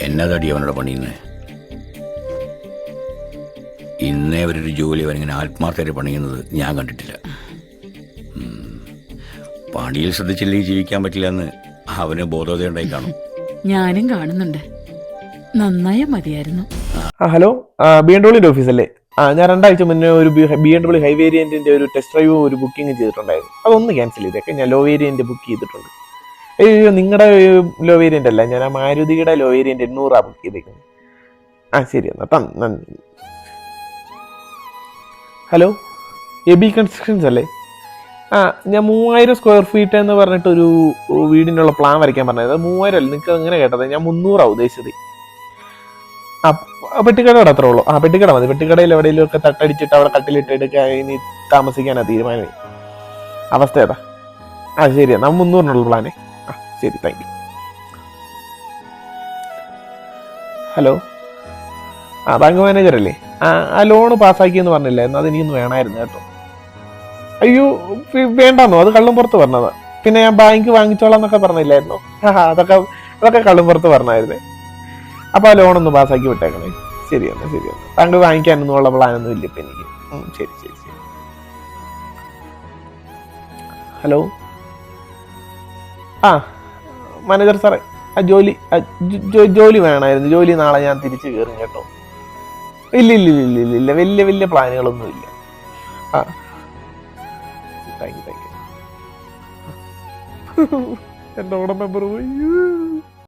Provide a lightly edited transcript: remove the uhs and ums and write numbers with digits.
എന്നതടി അവനോട് പണിയുന്നേ? ഇന്നേ അവരൊരു ജോലി അവനിങ്ങനെ ആത്മാർത്ഥമായിട്ട് പണിയുന്നത് ഞാൻ കണ്ടിട്ടില്ല. പണിയിൽ ശ്രദ്ധിച്ചില്ലെങ്കിൽ ജീവിക്കാൻ പറ്റില്ല എന്ന് അവന് ബോധോദയം ഉണ്ടായി കാണും. ഞാനും കാണുന്നുണ്ട്. നന്നായ മതിയായിരുന്നു. ഹലോ, BMW ഓഫീസല്ലേ? ഞാൻ 2 ആഴ്ച മുന്നേ ഒരു BMW ഹൈ വേരിയന്റിന്റെ ഒരു ടെസ്റ്റ് ഡ്രൈവ് ഒരു ബുക്കിംഗ് ചെയ്തിട്ടുണ്ടായിരുന്നു. അതൊന്ന് ക്യാൻസൽ ചെയ്തേക്കെ. ഞാൻ ലോ വേരിയന്റ് ബുക്ക് ചെയ്തിട്ടുണ്ട്. അയ്യോ, നിങ്ങളുടെ ലോ വേരിയന്റ് അല്ല, ഞാൻ ആ മാരുതിയുടെ ലോ വേരിയന്റ് 800 ബുക്ക് ചെയ്തേക്കുന്നത്. ശരി എന്നാ, നന്ദി. ഹലോ, എബി കൺസ്ട്രക്ഷൻസ് അല്ലേ? ഞാൻ 3000 സ്ക്വയർ ഫീറ്റ് എന്ന് പറഞ്ഞിട്ടൊരു വീടിനുള്ള പ്ലാൻ വരയ്ക്കാൻ പറഞ്ഞത്. 3000 അല്ല, നിങ്ങൾക്ക് അങ്ങനെ കേട്ടത്. ഞാൻ 300 ഉദ്ദേശിച്ചത്. പെട്ടിക്കടയുടെ അത്രേ ഉള്ളൂ. പെട്ടിക്കട മതി. പെട്ടിക്കടയിൽ എവിടെയെങ്കിലും ഒക്കെ തട്ടടിച്ചിട്ട് അവിടെ കട്ടിലിട്ട് എടുക്കുക, ഇനി താമസിക്കാനാ തീരുമാനമേ. അവസ്ഥ ഏതാ? ശരിയാ, നമ്മൾ 300 പ്ലാനേ. ശരി, thank you. Hello, bank manager അല്ലേ? ലോണ് പാസ്സാക്കിയെന്ന് പറഞ്ഞില്ല, എന്നാൽ അത് എനിക്കൊന്ന് വേണമായിരുന്നു കേട്ടോ. അയ്യോ, വേണ്ടെന്നോ? അത് കള്ളും പുറത്ത് പറഞ്ഞതാ. പിന്നെ ഞാൻ ബാങ്ക് വാങ്ങിച്ചോളാം എന്നൊക്കെ പറഞ്ഞില്ലായിരുന്നോ? അതൊക്കെ കള്ളും പുറത്ത് പറഞ്ഞായിരുന്നേ. അപ്പോൾ ആ ലോണൊന്ന് പാസ്സാക്കി വിട്ടേക്കണേ. ശരിയെന്നാ. താങ്കൾ വാങ്ങിക്കാനൊന്നും ഉള്ള പ്ലാനൊന്നും ഇല്ല ഇപ്പം എനിക്ക്. ശരി. ഹലോ, മാനേജർ സാറേ, ജോലി വേണമായിരുന്നു. ജോലി നാളെ ഞാൻ തിരിച്ചു കയറും കേട്ടോ. ഇല്ല, വലിയ പ്ലാനുകളൊന്നും ഇല്ല. Thank you. എൻ്റെ ഓർഡർ നമ്പർ പോയി.